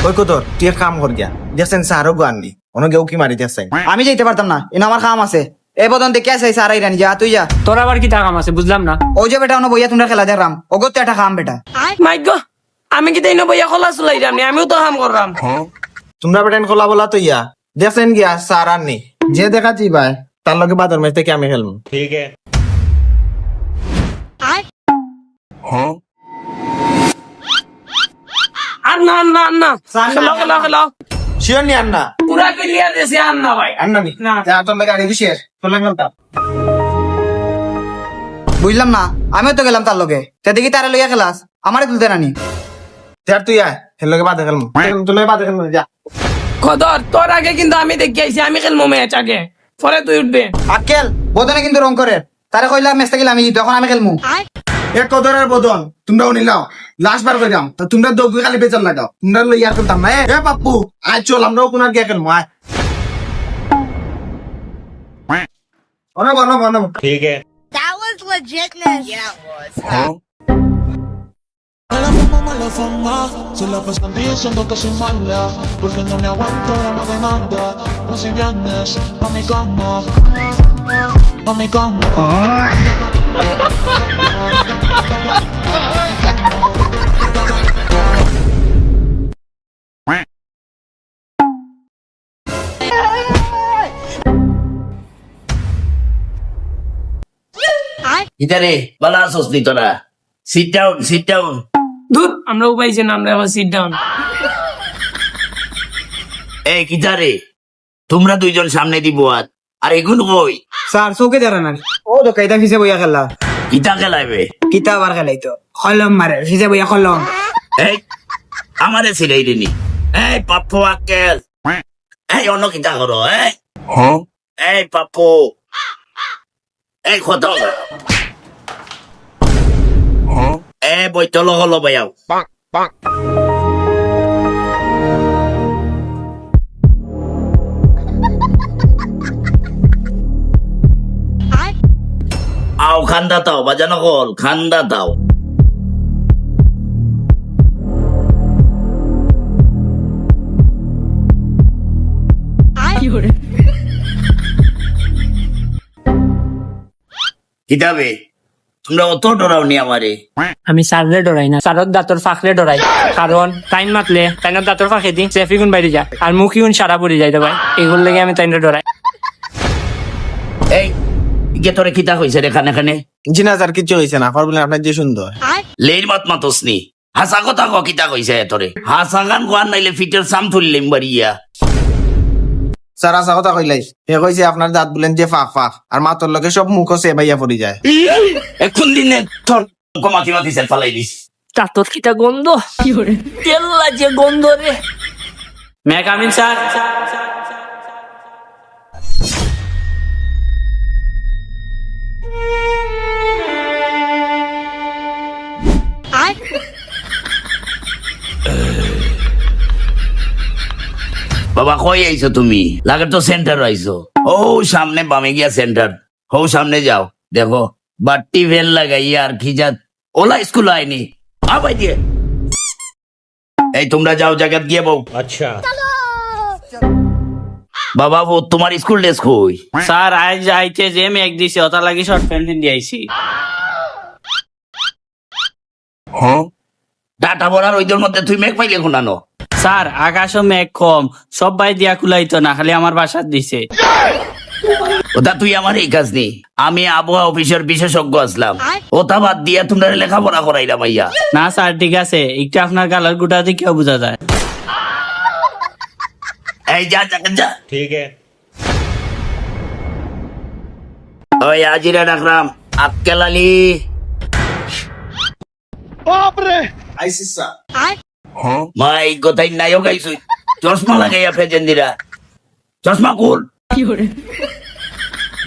ওই কত তুই এক কাম কর গিয়া দেখছেন স্যারও গো আনলি অনেক কি মারি দেখছেন। আমি যাইতে পারতাম না, এনে আমার কাম আছে। এই বদন দেখে আছে স্যার আইরানি, যা তুই যা। তোর আবার কি টাকা আছে বুঝলাম না। ও যে বেটা অন বইয়া তোমরা খেলা দেখলাম, ওগত একটা কাম বেটা। মাই গো, আমি কি তাই বইয়া খোলা চলাইরাম নি, আমিও তো কাম করলাম। তোমরা বেটেন খোলা বলা তো ইয়া দেখছেন গিয়া স্যার আননি যে দেখাচ্ছি ভাই তার লগে বাদর ম্যাচ থেকে আমি খেলবো। ठीक है। আর না না না, খেলো খেলো খেলো, শিওর নি আন্না পুরা ক্লিয়ার দেশে আর না ভাই। আন্না নি না। যা তোর লাগে আগে দিছিস তোর লাগে খেলতাম। বুঝলাম না, আমিও তো গেলাম তার লগে, তে দেখি তারা লইয়া খেলাস, আমারে তুলতে নানি। যার তুই আয় হের লগে বাদে খেলবো, তোর লগে বাদে খেলবো যা। কদর তোর আগে কিন্তু আমি দেখি আইছি, আমি খেলবো ম্যাচ আগে, পরে তুই উঠবে। আকেল বদনে কিন্তু রং করে, তারে কইলাম ম্যাচ থেকে আমি তখন আমি খেলমু। এক কদরের বদন তোমরাও নিলাও লাস্ট বার কইরাম তো তোমরা দৌড় খালি বেচার লাগাও তোমরা লইয়া খেলতাম না। এ পাপ্পু আয় চল আমরাও কোন গিয়া খেলবো আয়। অনব অনব অনব ठीक है। That was legitness. Yeah, it was. La fama mala fama, se la pasan diciendo que soy mala, porque no me aguanto la demanda. No si vienes a mi cama, a mi cama. ইতারে বালা আসস নি তোরা? Sit down sit down. দূর, আমরা উপাইছি না, আমরা এখন sit down. এই কিতারে তোমরা দুইজন সামনে দিব আর এগুন কই? স্যার চৌকে দাঁড়ান না, ও তো কাইদা ফিসে বইয়া খেলা। কিতা খেলাইবে? কিতা আবার খেলাইতো খলম মারে ফিসে বইয়া খলম। এই আমারে সিলাই দিনি। এই পাপ্পু আকেল, এই অন্য কিতা করো? এই পাপ্পু, এই কত বৈতল হলো ভাইয়াও। আও খান্দা তাও বাজানো কল খান্দা তাও। কিতাবে তোমরা অত ডরাওনি আমারে? আমি সারলে ডরাই না, সারত দাঁতর ফাঁকলে ডরাই, কারণ টাইম মাতলে টাইনের দাঁতর ফাঁকে দি সেফিগুন বাইরে যায় আর মুখিগুন সারা পড়ে যায়। ভাই এগুলো লেগে আমি টাইনটা ডরাই। এই গে তোরে কিতা কইছে রে খানে খানে? জি না স্যার কিছু হয়েছে না খবর বলেন আপনার যে সুন্দর লের মাত মাতসনি হাসা কথা ক কিতা কইছে তোরে? হাসা গান কোয়ার নাইলে ফিটের সাম তুললিম বাড়িয়া। স্যার আসা কথা কইলাই হে কইছে আপনার দাঁত বলেন যে ফাঁক ফাঁক আর মাতর লগে সব মুখ সে ভাইয়া পড়ি যায়। এখন দিনে তোর মাতি মাতি সেল ফালাই দিস। দাঁতর কিটা গন্ধ, তেল লাগে গন্ধ রে। মে কামিন স্যার? বাবা কই আইছো তুমি? লাগে তো সেন্টার আইছো। ও সামনে বামে গিয়া সেন্টার, হো সামনে যাও দেখো বাট্টি ভেল লাগাইয়া আর কি জাত ওলা স্কুল আইনি আবাই দিয়ে। এই তোমরা যাও জায়গাত গিয়ে বউ। अच्छा। বাবা ও তোমার স্কুল ড্রেস কই? স্যার আজ আইতে যে মেঘ দিছে ওটা লাগি শর্ট প্যান্ট দিয়ে আইছি। ডাটা ভরার ওইদের মধ্যে তুই মেঘ পাইলে খুনানো? স্যার আকাশও মেঘ কম, সব বাই দিয়া কুলাইতো না, খালি আমার বাসার দিছে। ওটা তুই আমার এই কাজ নেই, আমি আবহাওয়া অফিসের বিশেষজ্ঞ আসলাম। ওটা বাদ দিয়া তোমরা লেখাপড়া করাইলা ভাইয়া। না স্যার ঠিক আছে, একটু আপনার গালার গুটা দেখেও বোঝা যায়। এই যা যা যা। ठीक है। ওই আজিরা ডাকলাম আক্কেল আলী। আইসিস স্যার মাই গোতাই নাইও গাইছো চশমা লাগাইয়া ফেজেন্দিরা চশমা কুল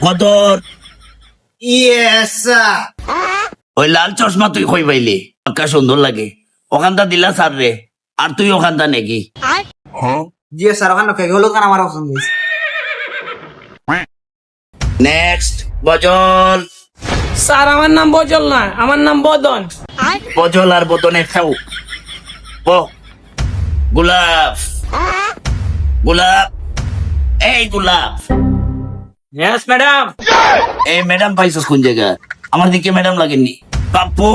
কদর। ইয়েস স্যার ওই লাল চশমা তুই কই পাইলি? আকা সুন্দর লাগে, ওখানটা দিলা স্যার রে। আর তুই ওখানটা নাকি? জি স্যার ওখানে খেয়ে হলো কারণ আমার পছন্দ হয়েছে। নেক্সট বজল। স্যার আমার নাম বজল না, আমার নাম বদন। বজল আর বদনে খাও গোলাপ গোলাপ এই গোলাপ ইয়েস ম্যাডাম। এই ম্যাডাম পাইছস কোন জায়গা? আমার দিকে ম্যাডাম লাগেননি। পাপ্পু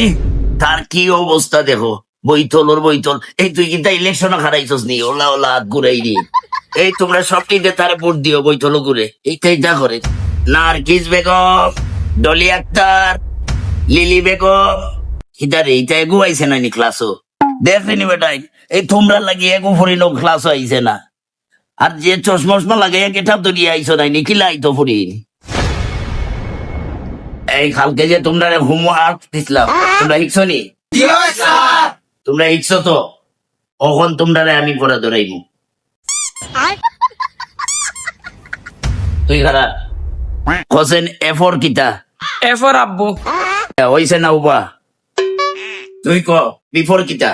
এই, তার কি অবস্থা দেখো, বইতল ওর বইতল। এই তুই কিন্তু ইলেকশনে হারাইছস নি, ওলা ওলা হাত ঘুরাই নি। এই তোমরা সবটিতে তারে ভোট দিও, বইতল ঘুরে। এইটাই যা করে। নার্গিস বেগম, ডলি আক্তার, লিলি বেগম, ইদারে এইটা এগু আইছে না নি ক্লাসও দেখেনি বেটাই। এই তোমরা লাগিয়ে এগু ফরিনো ক্লাসও আইছে না। আর যে চশমা লাগাইয়া কেটাও তো নিয়ে আইছো নাই নি, কিলা আইতো ফরিন। এই কালকে যে তোমরা হোমওয়ার্ক দিছিলাম, তোমরা শিখছো নি? তোমরা শিখছো তো? কখন তোমরা আমি পড়া ধরাইব। তুই খারা হোসেন এফর কিতা এরপর আব্বু। হইছে না উবা? তুই ক বিফোর কিতা?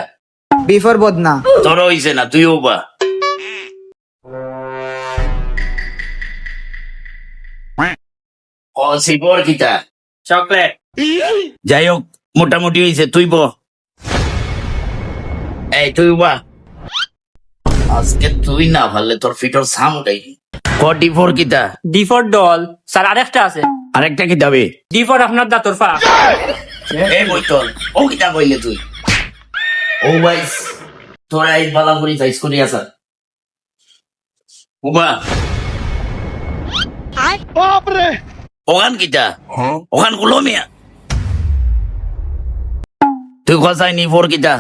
বিফোর বদনা। তোর হইছে না, তুই উবা। ও সিফর কিতা? চকলেট। যাই হোক মোটামুটি হয়েছে, তুই ব। এই তুই বা আজকে তুই না পারলে তোর ফিটর সাম উঠাই। ফর্টি ফোর কিতা? D for doll. স্যার আরেকটা আছে। আরেকটা কি যাবে? ডি ফর আপনার দাঁতর ফাঁক। এই বইতল ও কিতা কইলে তুই? ও ভাই তোরা এই বালা করি সাইজ করি আসা উবা। ওখান কিতা? ওখান গুলো মিয়া তুই কথাই নি ফোর কিতা?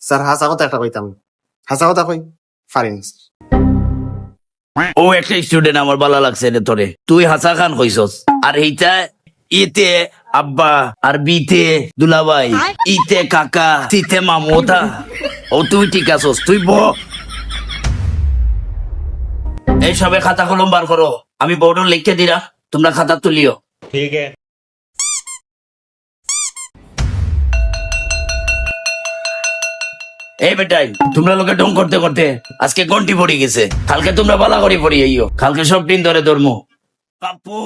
স্যার হাসা কথা একটা কইতাম, হাসা কথা কই ফারিন। ও একটা স্টুডেন্ট আমার ভালো লাগছে রে তোরে, তুই হাসা খান কইছস। আর এইটা ইতে আব্বা, আর বিতে দুলাভাই, ইতে কাকা, সিতে মামুতা। ও তুই ঠিক আছস, তুই ব। এই সবে খাতা কলম বার করো, আমি বোর্ড লিখে দিলাম, তোমরা খাতা তুলিও। এই বেটাই তোমরা লোকে ঢং করতে করতে আজকে ঘন্টি পড়ে গেছে। কালকে তোমরা বালা করে পড়ি আইও, কালকে সব দিন ধরে ধর্ম। পাপ্পু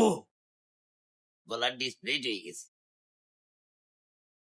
গলার ডিসপ্লে হয়ে গেছে।